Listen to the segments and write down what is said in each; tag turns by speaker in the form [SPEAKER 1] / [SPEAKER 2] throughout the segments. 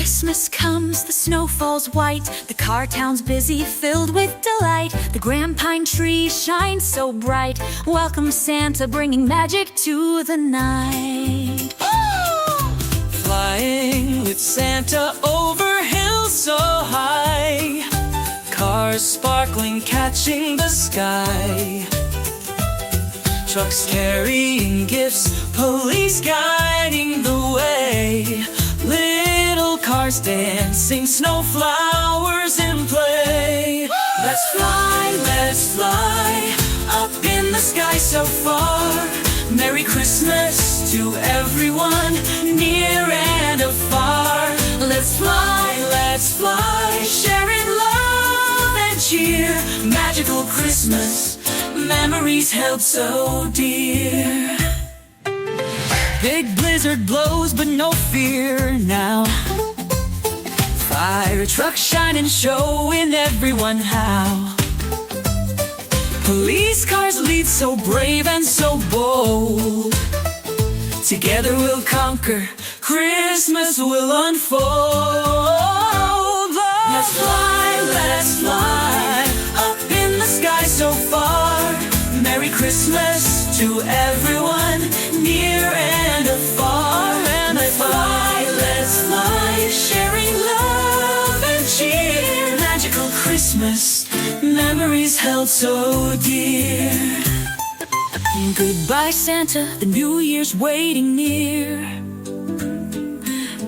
[SPEAKER 1] Christmas comes, the snow falls white, the car town's busy, filled with delight. The grand pine tree shines so bright. Welcome Santa, bringing magic to the night.
[SPEAKER 2] Flying with Santa over hills so high, cars sparkling, catching the sky. Trucks carrying gifts, police guiding the way. Little cars dancing, snowflowers in play. Let's fly, up in the sky so far. Merry Christmas to everyone, near and afar. Let's fly, sharing love and cheer. Magical Christmas, memories held so dear. Big blizzard blows, but no fear now. Fire trucks shining, showing everyone how. Police cars lead, so brave and so bold. Together we'll conquer, Christmas will unfold. Let's fly, up in the sky so far. Merry Christmas to everyone, near and afar. And let's fly, sharing love and cheer. Magical Christmas, memories held so dear. Goodbye Santa, the New Year's waiting near.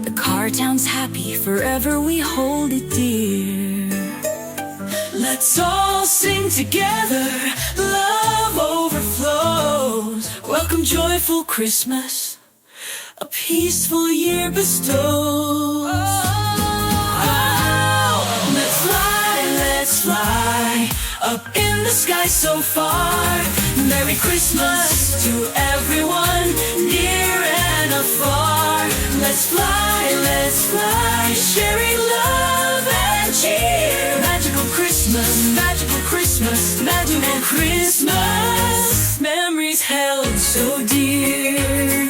[SPEAKER 2] The car town's happy, forever we hold it dear. Let's all sing together, love overflows. Welcome joyful Christmas, a peaceful year bestows. Let's fly, up in the sky so far. Merry Christmas to everyone, near and afar. Let's fly, sharing love and cheer. Magical Christmas, magical Christmas, magical Christmas, memories held so dear.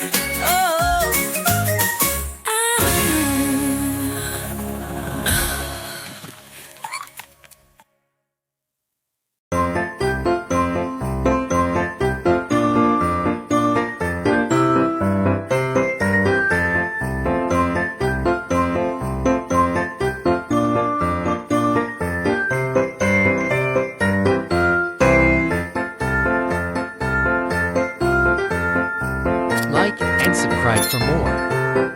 [SPEAKER 3] Like and subscribe for more.